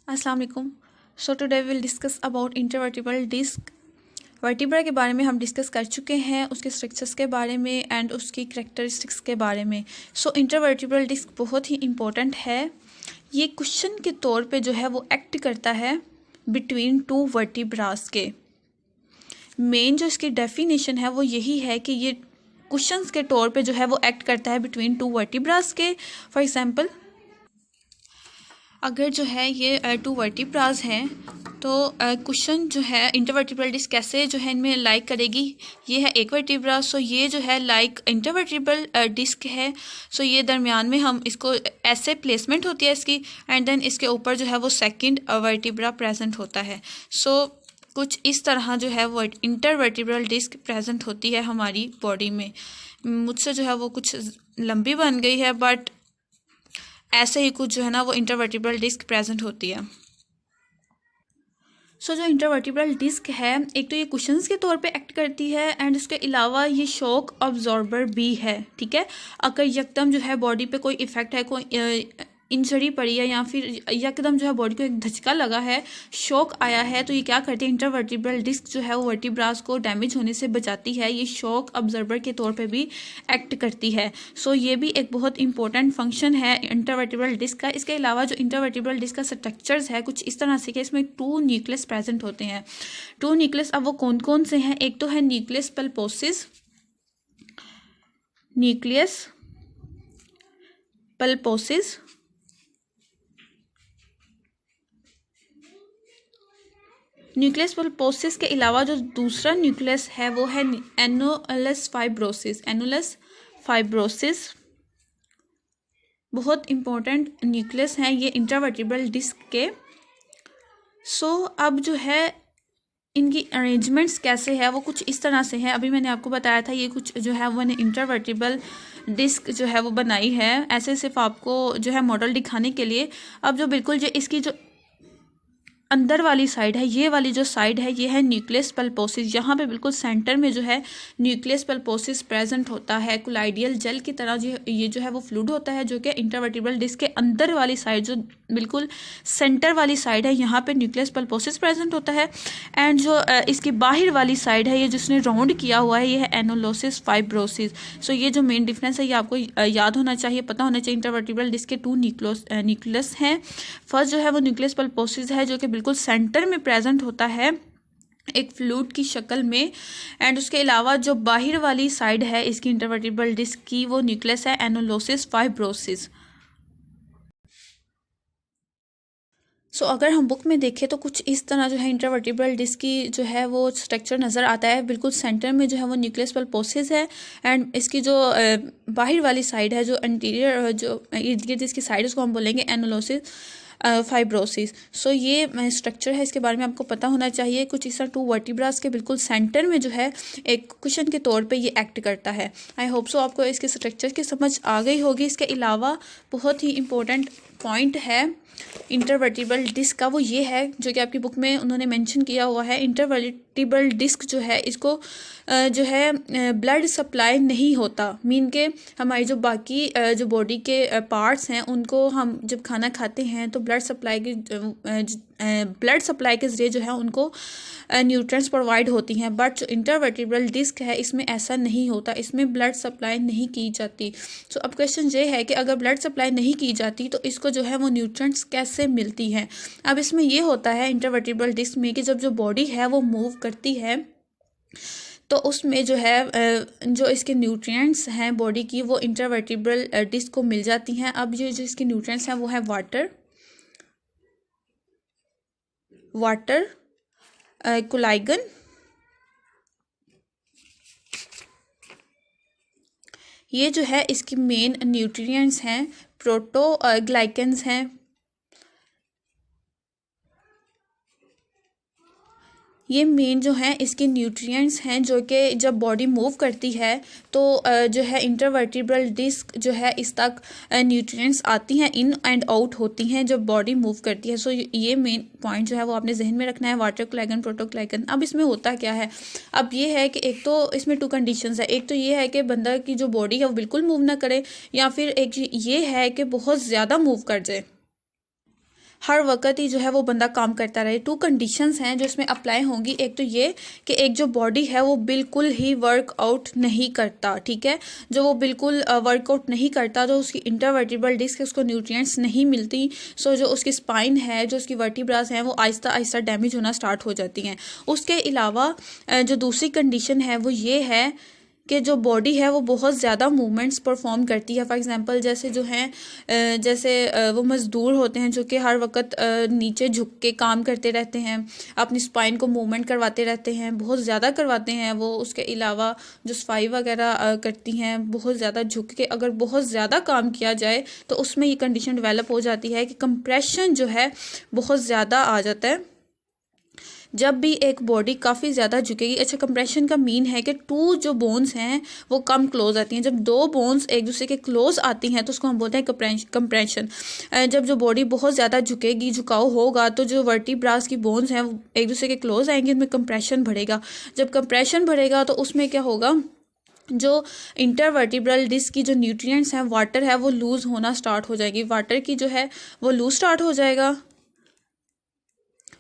अस्सलाम वालेकुम। So today will discuss about intervertebral disc. Vertebra के बारे में हम डिस्कस कर चुके हैं, उसके स्ट्रक्चर्स के बारे में एंड उसकी करैक्टरिस्टिक्स के बारे में। सो इंटरवर्टिब्रल डिस्क बहुत ही इम्पोर्टेंट है। ये कुशन के तौर पे जो है वो एक्ट करता है बिटवीन टू वर्टिब्रास के। मेन जो इसकी डेफिनेशन है वो यही है कि ये कुशंस के तौर पे जो है वो एक्ट करता है बिटवीन टू वर्टिब्रास के। फॉर एग्जांपल, अगर जो है ये टू वर्टिब्रास हैं तो कुशन जो है इंटरवर्टिब्रल डिस्क कैसे जो है इनमें लाइक करेगी। ये है एक वर्टिब्रा, सो ये जो है लाइक इंटरवर्टिब्रल डिस्क है। सो ये दरमियान में हम इसको ऐसे प्लेसमेंट होती है इसकी, एंड देन इसके ऊपर जो है वो सेकंड वर्टिब्रा प्रेजेंट होता है। सो कुछ इस तरह जो है वो इंटरवर्टिब्रल डिस्क प्रेजेंट होती है हमारी बॉडी में। मुझसे जो है वो कुछ लंबी बन गई है, बट ऐसे ही कुछ जो है ना वो इंटरवर्टिब्रल डिस्क प्रेजेंट होती है। सो जो इंटरवर्टिब्रल डिस्क है, एक तो ये कुशंस के तौर पे एक्ट करती है एंड इसके अलावा ये शॉक अब्जॉर्बर भी है। ठीक है, अगर यकदम जो है बॉडी पे कोई इफेक्ट है, कोई इंजरी पड़ी है या फिर यकदम जो है बॉडी को एक धचका लगा है, शॉक आया है, तो ये क्या करती है, इंटरवर्टिब्रल डिस्क जो है वो वर्टिब्रास को डैमेज होने से बचाती है। ये शॉक ऑब्जर्वर के तौर पे भी एक्ट करती है। सो ये भी एक बहुत इंपॉर्टेंट फंक्शन है इंटरवर्टिब्रल डिस्क का। इसके अलावा जो इंटरवर्टिब्रल डिस्क का स्ट्रक्चर्स है कुछ इस तरह से कि इसमें टू न्यूक्लियस प्रेजेंट होते हैं। टू न्यूक्लियस, अब वो कौन कौन से हैं? एक तो है न्यूक्लियस पल्पोसिस, न्यूक्लियस पल्पोसिस, न्यूक्लियस पल्पोसिस के अलावा जो दूसरा न्यूक्लियस है वो है एनुलस फाइब्रोसिस। एनुलस फाइब्रोसिस बहुत इंपॉर्टेंट न्यूक्लियस हैं ये इंटरवर्टिब्रल डिस्क के। सो अब जो है इनकी अरेंजमेंट्स कैसे है वो कुछ इस तरह से है। अभी मैंने आपको बताया था ये कुछ जो है वो मैंने इंटरवर्टिब्रल डिस्क जो है वो बनाई है ऐसे, सिर्फ आपको जो है मॉडल दिखाने के लिए। अब जो बिल्कुल जो इसकी जो अंदर वाली साइड है, ये वाली जो साइड है ये है न्यूक्लियस पल्पोसिस। यहाँ पे बिल्कुल सेंटर में जो है न्यूक्लियस पल्पोसिस प्रेजेंट होता है। कोलाइडियल जेल की तरह ये जो है वो फ्लूइड होता है, जो कि इंटरवर्टिब्रल डिस्क के अंदर वाली साइड, जो बिल्कुल सेंटर वाली साइड है, यहाँ पे न्यूक्लियस पल्पोसिस प्रेजेंट होता है। एंड जो इसकी बाहर वाली साइड है, ये जिसने राउंड किया हुआ है, ये है एनुलोसिस फाइब्रोसिस। सो ये जो मेन डिफरेंस है ये आपको याद होना चाहिए, पता होना चाहिए। इंटरवर्टिब्रल डिस्क के टू न्यूक्लियस हैं। फर्स्ट जो है वो न्यूक्लियस पल्पोसिस है, जो कि बिल्कुल सेंटर में प्रेजेंट होता है एक फ्लूइड की शक्ल में। एंड उसके अलावा जो बाहर वाली साइड है इसकी इंटरवर्टिब्रल डिस्क की, वो न्यूक्लियस है एनुलोसिस फाइब्रोसिस। सो अगर हम बुक में देखें तो कुछ इस तरह जो है इंटरवर्टिब्रल डिस्क की जो है वो स्ट्रक्चर नज़र आता है। बिल्कुल सेंटर में जो है वो न्यूक्लियस पल्पोसिस है, एंड इसकी जो बाहर वाली साइड है, जो इंटीरियर जो इर्द गिर्द इसकी साइड, उसको हम बोलेंगे एनुलोसिस फाइब्रोसिस। सो ये स्ट्रक्चर है, इसके बारे में आपको पता होना चाहिए। कुछ इस तरह टू वर्टिब्रास के बिल्कुल सेंटर में जो है एक कुशन के तौर पे ये एक्ट करता है। आई होप सो आपको इसके स्ट्रक्चर की समझ आ गई होगी। इसके अलावा बहुत ही इंपॉर्टेंट पॉइंट है इंटरवर्टिब्रल डिस्क का, वो ये है जो कि आपकी बुक में उन्होंने मेंशन किया हुआ है। इंटरवर्टिब्रल डिस्क जो है इसको जो है ब्लड सप्लाई नहीं होता। मीन के हमारी जो बाकी जो बॉडी के पार्ट्स हैं उनको हम जब खाना खाते हैं तो ब्लड सप्लाई के ज़रिए जो है उनको न्यूट्रिएंट्स प्रोवाइड होती हैं। बट जो इंटरवर्टिब्रल डिस्क है इसमें ऐसा नहीं होता, इसमें ब्लड सप्लाई नहीं की जाती। सो अब क्वेश्चन ये है कि अगर ब्लड सप्लाई नहीं की जाती तो इसको जो है वो न्यूट्रिएंट्स कैसे मिलती हैं। अब इसमें ये होता है इंटरवर्टिब्रल डिस्क में कि जब जो बॉडी है वो मूव करती है तो उसमें जो है जो इसके न्यूट्रिएंट्स हैं बॉडी की, वो इंटरवर्टिब्रल डिस्क को मिल जाती हैं। अब ये जो इसके न्यूट्रिएंट्स हैं वो है वाटर, कोलाइगन, ये जो है इसकी मेन न्यूट्रिएंट्स हैं। प्रोटोग्लाइकेंस हैं, ये मेन जो है इसके न्यूट्रिएंट्स हैं जो कि जब बॉडी मूव करती है तो जो है इंटरवर्टिब्रल डिस्क जो है इस तक न्यूट्रिएंट्स आती हैं, इन एंड आउट होती हैं जब बॉडी मूव करती है। सो ये मेन पॉइंट जो है वो आपने जहन में रखना है, वाटर कोलाइगन, प्रोटोकोलाइगन। अब इसमें होता क्या है, अब ये है कि एक तो इसमें टू कंडीशंस है। एक तो ये है कि बंदा की जो बॉडी है वो बिल्कुल मूव ना करे, या फिर एक ये है कि बहुत ज़्यादा मूव कर जाए। हर वक्त ही जो है वो बंदा काम करता रहे। 2 कंडीशंस हैं जो इसमें अप्लाई होंगी। एक तो ये कि एक जो बॉडी है वो बिल्कुल ही वर्कआउट नहीं करता, ठीक है, जो वो बिल्कुल वर्कआउट नहीं करता, जो उसकी इंटरवर्टिब्रल डिस्क उसको न्यूट्रिएंट्स नहीं मिलती, सो जो उसकी स्पाइन है, जो उसकी वर्टिब्रास हैं, वो आहिस्ता आहिस्ता डैमेज होना स्टार्ट हो जाती हैं। उसके अलावा जो दूसरी कंडीशन है वो ये है कि जो बॉडी है वो बहुत ज़्यादा मूवमेंट्स परफॉर्म करती है। फॉर एग्जांपल जैसे जो हैं जैसे वो मज़दूर होते हैं जो कि हर वक्त नीचे झुक के काम करते रहते हैं, अपनी स्पाइन को मूवमेंट करवाते रहते हैं, बहुत ज़्यादा करवाते हैं वो। उसके अलावा जो सफाई वगैरह करती हैं, बहुत ज़्यादा झुक के अगर बहुत ज़्यादा काम किया जाए तो उसमें ये कंडीशन डेवलप हो जाती है कि कंप्रेशन जो है बहुत ज़्यादा आ जाता है जब भी एक बॉडी काफ़ी ज़्यादा झुकेगी। अच्छा, कंप्रेशन का मीन है कि 2 जो बोन्स हैं वो कम क्लोज आती हैं। जब 2 बोन्स एक दूसरे के क्लोज आती हैं तो उसको हम बोलते हैं कंप्रेशन। जब जो बॉडी बहुत ज़्यादा झुकेगी, झुकाव होगा, तो जो वर्टिब्रास की बोन्स हैं वो एक दूसरे के क्लोज आएंगे, उनमें कंप्रेशन बढ़ेगा। जब कंप्रेशन बढ़ेगा तो उसमें क्या होगा, जो इंटरवर्टिब्रल डिस्क की जो न्यूट्रिएंट्स हैं, वाटर है, वो लूज़ होना स्टार्ट हो जाएगी। वाटर की जो है वो लूज स्टार्ट हो जाएगा।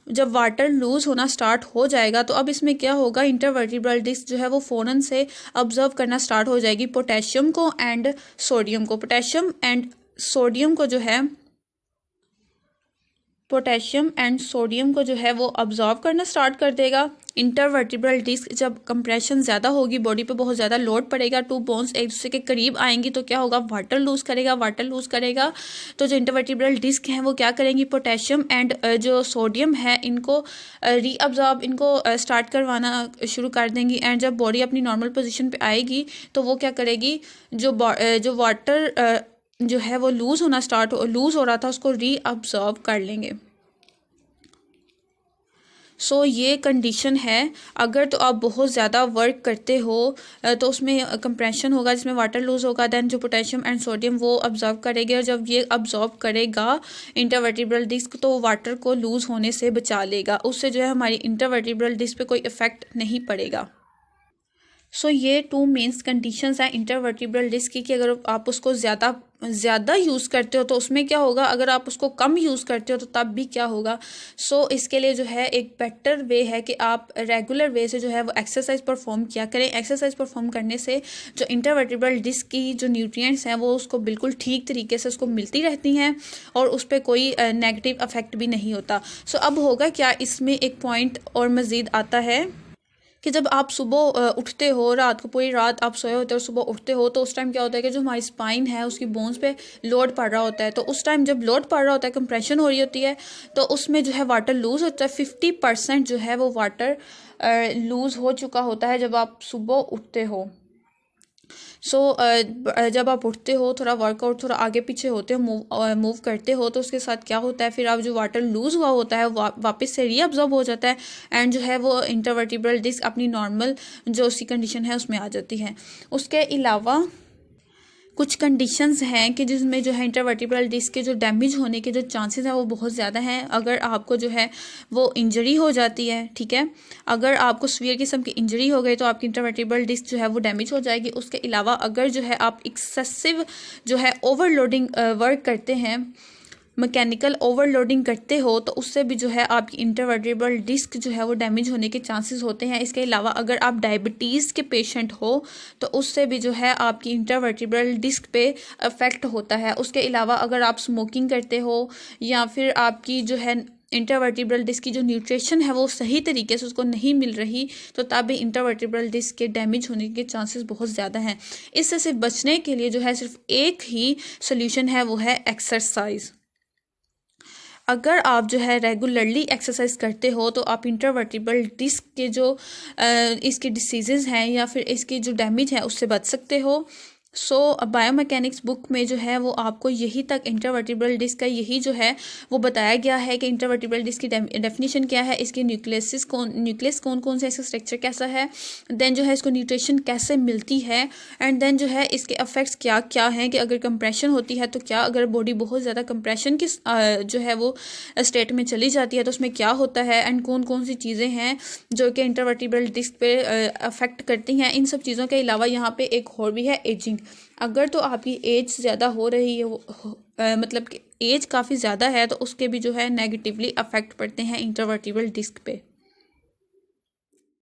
जब वाटर लूज होना स्टार्ट हो जाएगा तो अब इसमें क्या होगा, इंटरवर्टिब्रल डिस्क जो है वो फ़ौरन से ऑब्जर्व करना स्टार्ट हो जाएगी पोटेशियम को एंड सोडियम को। पोटेशियम एंड सोडियम को जो है वो अब्जॉर्व करना स्टार्ट कर देगा। इंटरवर्टिब्रल डिस्क जब कंप्रेशन ज़्यादा होगी, बॉडी पे बहुत ज़्यादा लोड पड़ेगा, 2 बोन्स एक दूसरे के करीब आएंगी तो क्या होगा, वाटर लूज़ करेगा। तो जो इंटरवर्टिब्रल डिस्क हैं वो क्या करेंगी, पोटेशियम एंड जो सोडियम है इनको रीअब्जॉर्ब, इनको स्टार्ट करवाना शुरू कर देंगी। एंड जब बॉडी अपनी नॉर्मल पोजिशन पर आएगी तो वो क्या करेगी, जो वाटर जो है वो लूज़ हो रहा था उसको रीअब्जॉर्ब कर लेंगे। सो ये कंडीशन है। अगर तो आप बहुत ज़्यादा वर्क करते हो तो उसमें कंप्रेशन होगा जिसमें वाटर लूज़ होगा, देन जो पोटेशियम एंड सोडियम वो अब्जॉर्ब करेंगे, और जब ये अब्जॉर्ब करेगा इंटरवर्टिब्रल डिस्क तो वाटर को लूज़ होने से बचा लेगा। उससे जो है हमारी इंटरवर्टिब्रल डिस्क पे कोई इफ़ेक्ट नहीं पड़ेगा। सो ये 2 मेंस कंडीशंस हैं इंटरवर्टिब्रल डिस्क की कि अगर आप उसको ज़्यादा यूज़ करते हो तो उसमें क्या होगा, अगर आप उसको कम यूज़ करते हो तो तब भी क्या होगा। सो इसके लिए जो है एक बेटर वे है कि आप रेगुलर वे से जो है वो एक्सरसाइज परफॉर्म किया करें। एक्सरसाइज परफॉर्म करने से जो इंटरवर्टिब्रल डिस्क की जो न्यूट्रिएंट्स हैं वो उसको बिल्कुल ठीक तरीके से उसको मिलती रहती हैं और उस पर कोई नेगेटिव अफेक्ट भी नहीं होता। सो अब होगा क्या, इसमें एक पॉइंट और मज़ीद आता है कि जब आप सुबह उठते हो, रात को पूरी रात आप सोए होते हो, सुबह उठते हो तो उस टाइम क्या होता है कि जो हमारी स्पाइन है उसकी बोन्स पे लोड पड़ रहा होता है। तो उस टाइम जब लोड पड़ रहा होता है, कंप्रेशन हो रही होती है, तो उसमें जो है वाटर लूज़ होता है। 50% जो है वो वाटर लूज़ हो चुका होता है जब आप सुबह उठते हो। सो जब आप उठते हो, थोड़ा वर्कआउट, थोड़ा आगे पीछे होते हो, मूव करते हो, तो उसके साथ क्या होता है, फिर आप जो वाटर लूज़ हुआ होता है वापस से रीअब्जॉर्ब हो जाता है एंड जो है वो इंटरवर्टिब्रल डिस्क अपनी नॉर्मल जो उसकी कंडीशन है उसमें आ जाती है। उसके अलावा कुछ कंडीशंस हैं कि जिसमें जो है इंटरवर्टिब्रल डिस्क के जो डैमेज होने के जो चांसेस हैं वो बहुत ज़्यादा हैं। अगर आपको जो है वो इंजरी हो जाती है, ठीक है, अगर आपको सीवियर किस्म की इंजरी हो गई तो आपकी इंटरवर्टिब्रल डिस्क जो है वो डैमेज हो जाएगी। उसके अलावा अगर जो है आप एक्सेसिव जो है ओवरलोडिंग वर्क करते हैं, मैकेनिकल ओवरलोडिंग करते हो, तो उससे भी जो है आपकी इंटरवर्टिब्रल डिस्क जो है वो डैमेज होने के चांसेस होते हैं। इसके अलावा अगर आप डायबिटीज़ के पेशेंट हो तो उससे भी जो है आपकी इंटरवर्टिब्रल डिस्क पे अफेक्ट होता है। उसके अलावा अगर आप स्मोकिंग करते हो या फिर आपकी जो है इंटरवर्टिब्रल डिस्क की जो न्यूट्रिशन है वो सही तरीके से उसको नहीं मिल रही, तो तब भी इंटरवर्टिब्रल डिस्क के डैमेज होने के चांसेस बहुत ज़्यादा हैं। इससे सिर्फ बचने के लिए जो है सिर्फ एक ही सोल्यूशन है, वो है एक्सरसाइज। अगर आप जो है रेगुलरली एक्सरसाइज करते हो तो आप इंटरवर्टिब्रल डिस्क के जो इसके डिसीज़ हैं या फिर इसकी जो डैमेज है उससे बच सकते हो। सो बायोमैकेनिक्स बुक में जो है वो आपको यही तक इंटरवर्टिब्रल डिस्क का यही जो है वो बताया गया है कि इंटरवर्टिब्रल डिस्क की डेफिनेशन क्या है, इसके न्यूक्लियस कौन कौन से, इसका स्ट्रक्चर कैसा है, देन जो है इसको न्यूट्रिशन कैसे मिलती है, एंड देन जो है इसके अफेक्ट्स क्या क्या हैं कि अगर कंप्रेशन होती है तो क्या, अगर बॉडी बहुत ज़्यादा कंप्रेशन की जो है वो स्टेट में चली जाती है तो उसमें क्या होता है, एंड कौन कौन सी चीज़ें हैं जो कि इंटरवर्टिब्रल डिस्क पे अफेक्ट करती हैं। इन सब चीज़ों के अलावा यहाँ पे एक और भी है, एजिंग। अगर तो आपकी एज ज़्यादा हो रही है मतलब कि एज काफ़ी ज़्यादा है तो उसके भी जो है नेगेटिवली अफेक्ट पड़ते हैं इंट्रावर्टिब्रल डिस्क पे।